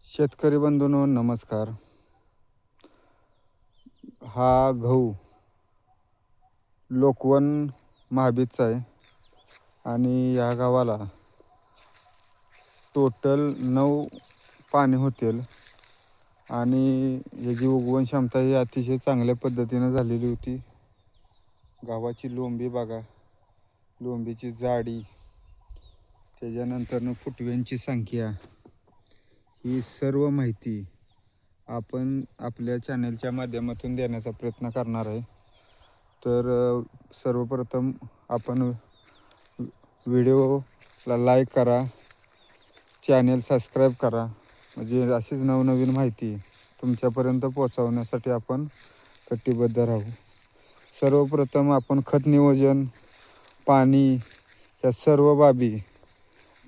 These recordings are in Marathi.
शेतकरी बंधूंनो नमस्कार. हा गहू लोकवन महाबीजचा आहे आणि या गावाला टोटल 9 पाणी होतील आणि याची उगवण क्षमता ही अतिशय चांगल्या पद्धतीने झालेली होती. गावाची लोंबी बघा, लोंबीची जाडी, त्याच्यानंतर फुटव्यांची संख्या, ही सर्व माहिती आपण आपल्या चॅनलच्या माध्यमातून देण्याचा प्रयत्न करणार आहे. तर सर्वप्रथम आपण व्हिडिओला लाईक करा, चॅनल सबस्क्राईब करा, म्हणजे अशीच नवनवीन माहिती तुमच्यापर्यंत पोहोचवण्यासाठी आपण कटिबद्ध राहू. सर्वप्रथम आपण खत नियोजन, पाणी या सर्व बाबी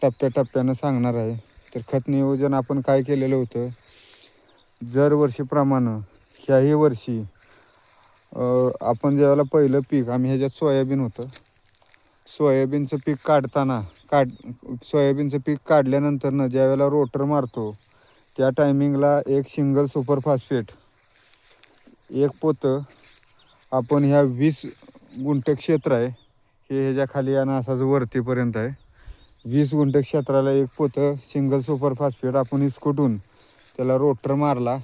टप्प्याटप्प्यानं सांगणार आहे. तर खत नियोजन आपण काय केलेलं होतं, दरवर्षीप्रमाणे ह्याही वर्षी आपण ज्यावेळेला पहिलं पीक आम्ही ह्याच्यात सोयाबीन होतं, सोयाबीनचं पीक सोयाबीनचं पीक काढल्यानंतरनं ज्यावेळेला रोटर मारतो त्या टायमिंगला एक सिंगल सुपर फॉस्फेट एक पोतं आपण ह्या 20 गुंठ क्षेत्र आहे, हे ह्याच्या खाली आणि असाच वरतीपर्यंत आहे, 20 गुंठ क्षेत्राला एक पोतं सिंगल सुपर फॉस्फेट आपण इसकुटून त्याला रोटर मारला.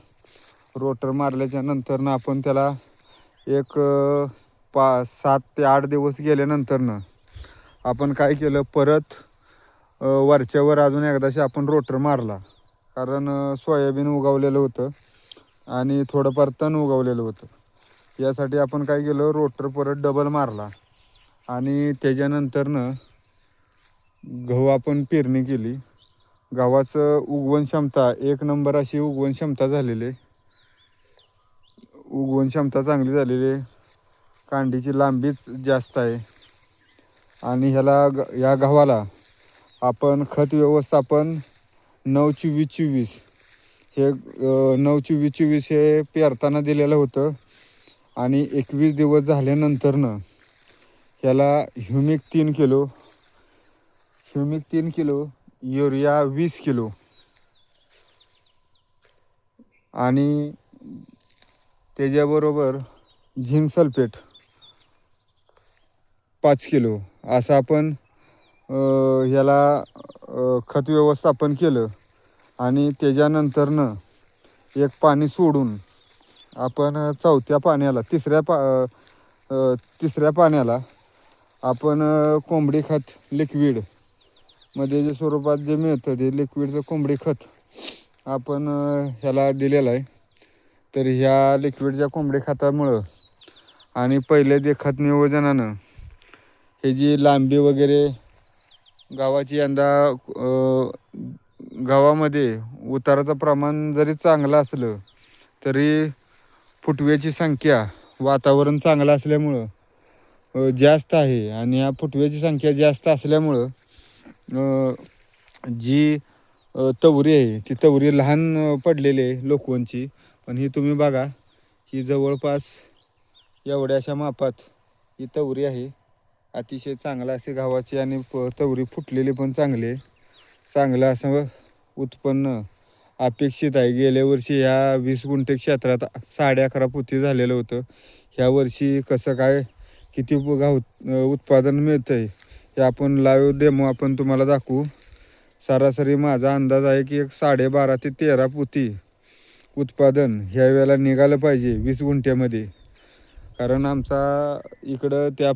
रोटर मारल्याच्या नंतरनं आपण त्याला एक 7 ते 8 दिवस गेल्यानंतरनं आपण काय केलं, परत वरच्यावर अजून एकदाशी आपण रोटर मारला. कारण सोयाबीन उगवलेलं होतं आणि थोडंफार तण उगवलेलं होतं. यासाठी आपण काय केलं, रोटर परत डबल मारला आणि त्याच्यानंतरनं गहू आपण पेरणी केली. गव्हाचं उगवण क्षमता 1 नंबर अशी उगवण क्षमता झालेली, उगवण क्षमता चांगली झालेली, कांडीची लांबीच जास्त आहे. आणि या गव्हाला आपण खत व्यवस्थापन 9-24-24 हे 9-24-24 हे पेरताना दिलेलं होतं. आणि 21 दिवस झाल्यानंतरनं ह्याला ह्युमिक 3 किलो, युरिया 20 किलो आणि त्याच्याबरोबर झिंक सल्फेट 5 किलो असं आपण ह्याला खत व्यवस्थापन केलं. आणि त्याच्यानंतरनं एक पाणी सोडून आपण तिसऱ्या पाण्याला आपण कोंबडी खत लिक्विड मध्ये जे स्वरूपात जे मिळतं ते लिक्विडचं कोंबडी खत आपण ह्याला दिलेलं आहे. तर ह्या लिक्विडच्या कोंबडी खतामुळं आणि पहिले जे खत नियोजनानं ह्याची लांबी वगैरे गावाची यंदा गावामध्ये उताराचं प्रमाण जरी चांगलं असलं तरी फुटव्याची संख्या वातावरण चांगलं असल्यामुळं जास्त आहे. आणि या फुटव्याची संख्या जास्त असल्यामुळं जी तवरी आहे ती तवरी लहान पडलेली आहे लोकवनची. पण ही तुम्ही बघा, ही जवळपास एवढ्याशा मापात ही तवरी आहे. अतिशय चांगला असे गव्हाची आणि तवरी फुटलेली पण चांगलं असं उत्पन्न अपेक्षित आहे. गेल्या वर्षी ह्या 20 गुंठे क्षेत्रात 11.5 पोती झालेलं होतं. ह्या वर्षी कसं काय किती उत्पादन मिळतं आहे हे आपण लाईव्ह डेमो आपण तुम्हाला दाखवू. सरासरी माझा अंदाज आहे की 12.5 ते 13 पोती उत्पादन ह्या वेळेला निघालं पाहिजे 20 गुंठ्यामध्ये. कारण आमचा इकडं त्या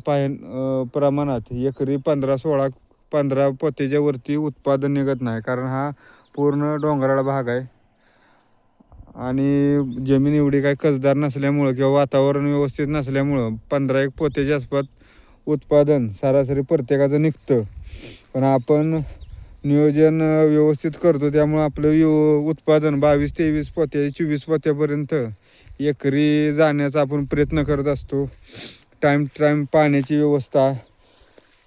प्रमाणात एकरी 15 पोत्याच्या वरती उत्पादन निघत नाही. कारण हा पूर्ण डोंगराळ भाग आहे आणि जमीन एवढी काही कसदार नसल्यामुळं किंवा वातावरण व्यवस्थित नसल्यामुळं 15 पोत्याच्या आसपास उत्पादन सरासरी प्रत्येकाचं निघतं. पण आपण नियोजन व्यवस्थित करतो त्यामुळं आपलं उत्पादन 22-23 पोत्या 24 पोत्यापर्यंत एकरी जाण्याचा आपण प्रयत्न करत असतो. टाईम पाण्याची व्यवस्था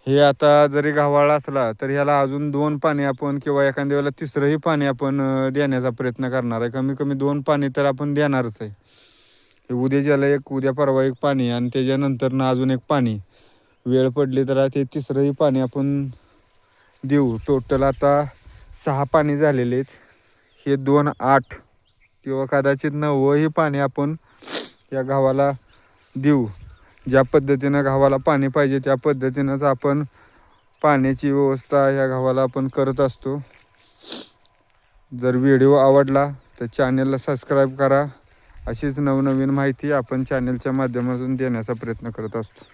हे आता जरी गव्हाळा असला तर ह्याला अजून 2 पाणी आपण किंवा एखाद्या वेळेला तिसरंही पाणी आपण देण्याचा प्रयत्न करणार आहे. कमी कमी 2 पाणी तर आपण देणारच आहे. उद्याच्याला उद्या परवा एक पाणी आणि त्याच्यानंतरनं अजून एक पाणी, वेळ पडली तर ते तिसरंही पाणी आपण देऊ. टोटल आता 6 पाणी झालेले आहेत. हे 2-8 किंवा कदाचित 9 पाणी आपण या गव्हाला देऊ. ज्या पद्धतीनं गव्हाला पाणी पाहिजे त्या पद्धतीनंच आपण पाण्याची व्यवस्था ह्या गव्हाला आपण करत असतो. जर व्हिडिओ आवडला तर चॅनलला सबस्क्राईब करा. अशीच नवनवीन माहिती आपण चॅनलच्या माध्यमातून देण्याचा प्रयत्न करत असतो.